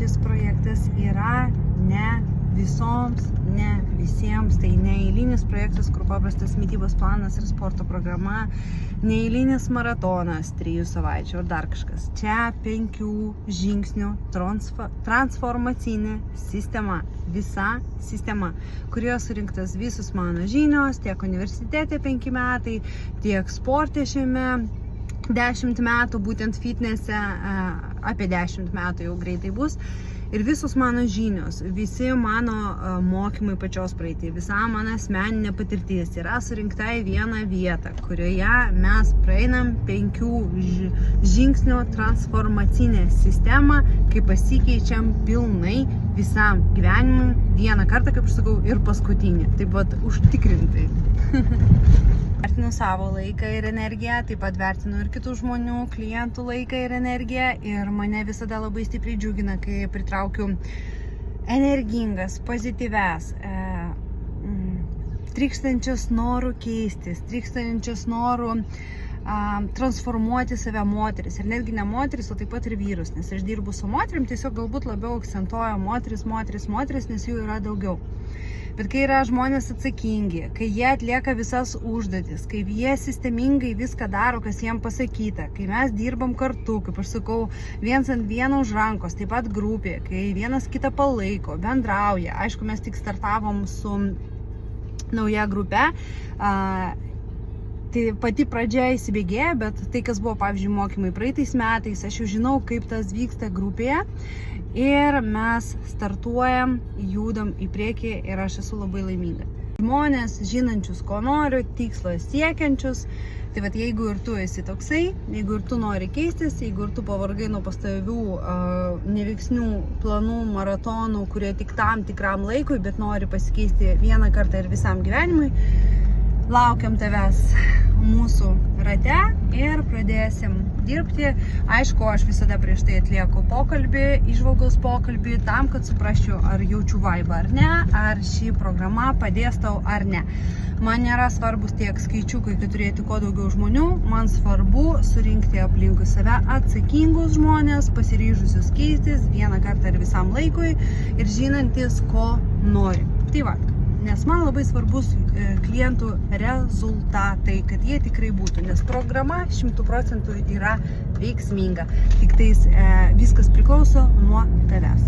šis projektas yra ne visoms, ne visiems, tai neeilinis projektas, kur paprastas mitybos planas ir sporto programa, neeilinis maratonas 3 savaičių ar dar kažkas. Čia 5 žingsnių transformacinė sistema, visa sistema, kurioje surinktas visus mano žinios, tiek universitete 5 metai, tiek sporte šiame 10 metų, būtent fitnese apie 10 metų jau greitai bus. Ir visus mano žinios, visi mano mokymai pačios praeitį, visa mano asmeninė patirtis yra surinkta į vieną vietą, kurioje mes praeinam 5 žingsnių transformacinę sistemą, kai pasikeičiam pilnai visam gyvenimui vieną kartą, kaip aš sakau, ir paskutinį. Taip pat užtikrintai. Vertinu savo laiką ir energiją, taip pat vertinu ir kitų žmonių, klientų laiką ir energiją, ir mane visada labai stipriai džiugina, kai pritraukiu energingas, pozityves, trykštančias norų keistis, trykštančias norų transformuoti save moteris, ir netgi ne moteris, o taip pat ir vyrus, nes aš dirbu su moterim, tiesiog galbūt labiau akcentuoju moteris, nes jų yra daugiau. Bet kai yra žmonės atsakingi, kai jie atlieka visas užduotis, kai jie sistemingai viską daro, kas jiems pasakyta, kai mes dirbam kartu, kaip aš sakau, viens ant vieno už rankos, taip pat grupė, kai vienas kitą palaiko, bendrauja. Aišku, mes tik startavom su nauja grupe, tai pati pradžia įsibėgėja, bet tai, kas buvo, pavyzdžiui, mokymai praeitais metais, aš jau žinau, kaip tas vyksta grupėje. Ir mes startuojam, judam į priekį ir aš esu labai laiminga. Žmonės žinančius, ko noriu, tikslo siekiančius. Tai vat, jeigu ir tu esi toksai, jeigu ir tu nori keistis, jeigu ir tu pavargai nuo pastovių neveiksnių planų, maratonų, kurie tik tam tikram laikui, bet nori pasikeisti vieną kartą ir visam gyvenimui, laukiam tavęs mūsų rate ir pradėsim dirbti. Aišku, aš visada prieš tai atlieku pokalbį, įžvalgos pokalbį, tam, kad suprasčiau, ar jaučiu vaibą ar ne, ar ši programa padės tau ar ne. Man nėra svarbus tiek skaičiukai, kad turėti kuo daugiau žmonių, man svarbu surinkti aplinkui save atsakingus žmonės, pasiryžusius keistis vieną kartą ir visam laikui ir žinantis, ko nori. Tai va. Nes man labai svarbus klientų rezultatai, kad jie tikrai būtų, nes programa 100% yra veiksminga, tik tais viskas priklauso nuo tavęs.